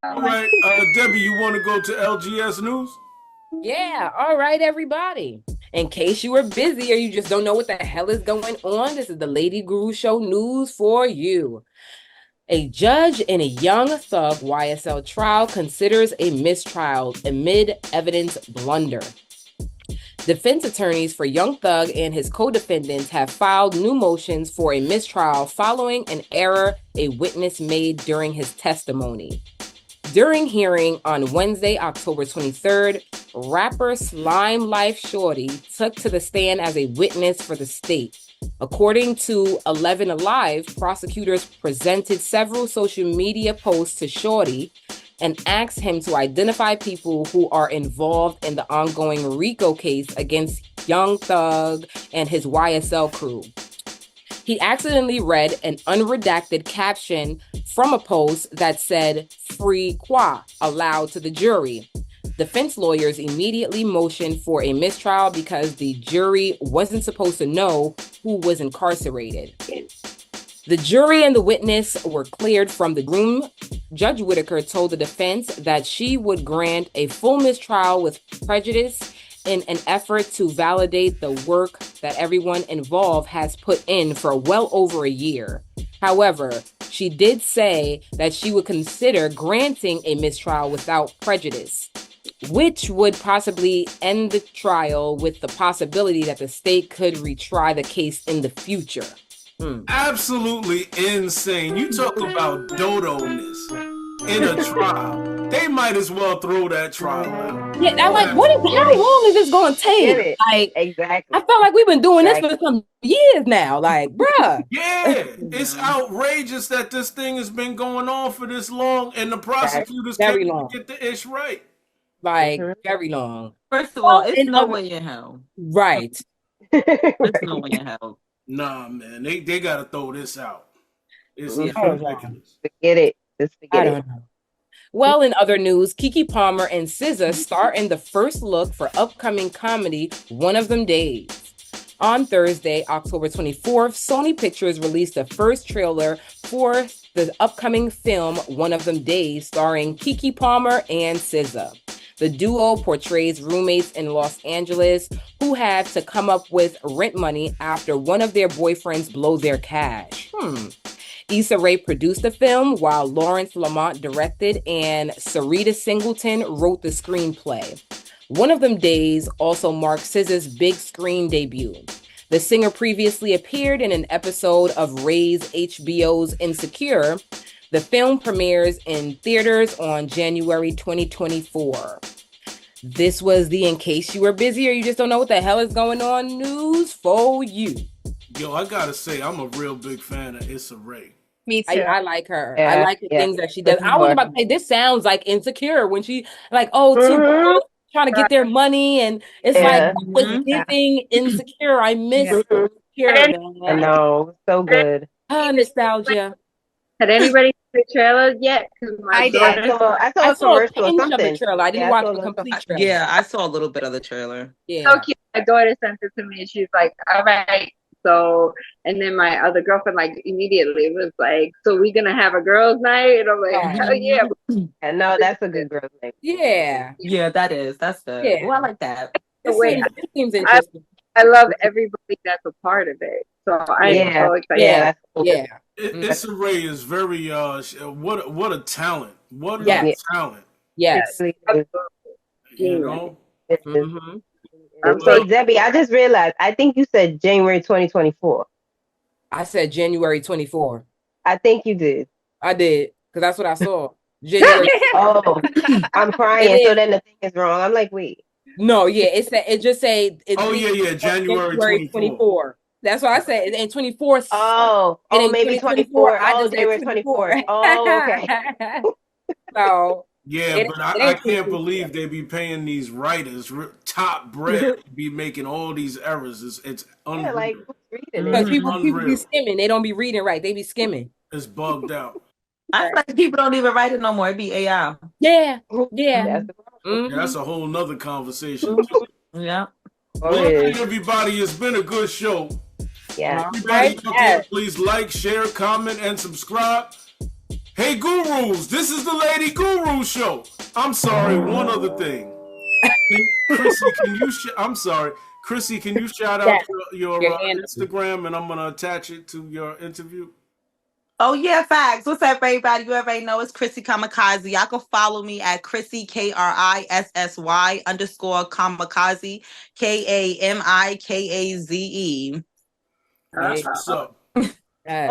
All right, Debbie, you want to go to LGS News? Yeah, all right, everybody. In case you were busy or you just don't know what the hell is going on, this is the Lady Guru Show news for you. A judge in a Young Thug YSL trial considers a mistrial amid evidence blunder. Defense attorneys for Young Thug and his co-defendants have filed new motions for a mistrial following an error a witness made during his testimony. During hearing on Wednesday, October 23rd, rapper Slime Life Shorty took to the stand as a witness for the state. According to 11 Alive, prosecutors presented several social media posts to Shorty and asked him to identify people who are involved in the ongoing RICO case against Young Thug and his YSL crew. He accidentally read an unredacted caption from a post that said "Free Qua" aloud to the jury. Defense lawyers immediately motioned for a mistrial because the jury wasn't supposed to know who was incarcerated. The jury and the witness were cleared from the room. Judge Whitaker told the defense that she would grant a full mistrial with prejudice in an effort to validate the work that everyone involved has put in for well over a year. However, she did say that she would consider granting a mistrial without prejudice, which would possibly end the trial with the possibility that the state could retry the case in the future. Absolutely insane. You talk about dodo-ness in a trial. They might as well throw that trial out. Yeah, I'm like, how long is this going to Get take? it. Like, Exactly. I felt like we've been doing this for some years now. Like, bruh. Yeah, it's outrageous that this thing has been going on for this long and the prosecutors Very can't long. get the ish right. Like, very long. First of all, it's and no other- way in hell. Right. It's no way in hell. Nah, man, they gotta throw this out. It's Yeah. ridiculous. Forget it. Just I forget it. don't know. Well, in other news, Keke Palmer and SZA star in the first look for upcoming comedy One of Them Days. On Thursday, October 24th, Sony Pictures released the first trailer for the upcoming film One of Them Days, starring Keke Palmer and SZA. The duo portrays roommates in Los Angeles who have to come up with rent money after one of their boyfriends blows their cash. Issa Rae produced the film while Lawrence Lamont directed and Sarita Singleton wrote the screenplay. One of Them Days also marks SZA's big screen debut. The singer previously appeared in an episode of Ray's HBO's Insecure. The film premieres in theaters on January 2024. This was the In Case You Were Busy or You Just Don't Know What the Hell Is Going On news for you. Yo, I gotta say, I'm a real big fan of Issa Rae. Me too. I like her. Yeah, I like the yeah, things that she does. for I was sure. about to say, this sounds like Insecure when she, like, oh, two Mhm. girls trying to get their money. And it's like, Yeah. I was Mhm. giving Insecure. I miss Mhm. Insecure, And I man. know, so good. Ah, nostalgia. Had anybody seen the trailer yet? Because my I did. I daughter. saw, I saw I a saw a commercial or pinch of the something. trailer. I didn't Yeah, I watch saw the a little complete something. trailer. Yeah, I saw a little bit of the trailer. Yeah. So cute. My daughter sent it to me, and she's like, "All right." So, and then my other girlfriend, like, immediately was like, "So we gonna have a girls' night?" And I'm like, Right. "Hell yeah!" And no, that's a good girl thing. Yeah. Yeah, that is. That's good. Yeah. Oh, I like that. The It way seems interesting. I love everybody that's a part of it. So I am Yeah, so excited. yeah, Yeah. that's cool. Yeah. Issa Rae is very what a talent. What Yes. a talent. Yes. It really is. You know? It is. Mhm. I'm Hey, so Debbie, I just realized, I think you said January 2024. I said January 24. I think you did. I did, because that's what I saw. January. Oh, I'm crying. It So is. then the thing is wrong. I'm like, wait. No, yeah, it just say it Oh leaves yeah, on January January 24. That's what I said. And 24. Oh, and in maybe 2024, 24. I Oh, just said January 24. 24th. Oh, okay. So Yeah, it, but it I ain't can't 24. believe they be paying these writers top bread to be making all these errors. It's Yeah, unreal. like, who's reading Because it? people be Unreal. skimming. They don't be reading right. They be skimming. It's bugged out. I feel like people don't even write it no more. It be AI. Yeah. Yeah. That's the problem. Yeah, that's a whole nother conversation too. Yeah. Oh, Well, it okay, is. everybody, it's been a good show. Yeah. Everybody Right? out there, please like, share, comment, and subscribe. Hey, Gurus, this is the Lady Guru Show. I'm sorry, one other thing. Chrissy, I'm sorry. Chrissy, can you shout out your Your handle. Instagram, and I'm going to attach it to your interview? Oh yeah, facts. What's up, everybody? You already know it's Chrissy Kamikaze. Y'all can follow me at Chrissy KRISSY _ Kamikaze KAMIKAZE. That's what's up. All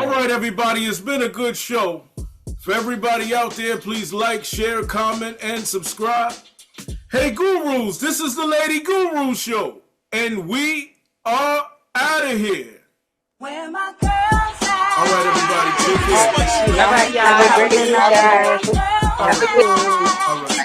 right, everybody, it's been a good show. For everybody out there, please like, share, comment, and subscribe. Hey, Gurus, this is the Lady Guru Show, and we are out of here. Where my girls at? All right, everybody, take care. All right, y'all. Have a great night, guys. Where my girls Have a good one. All right.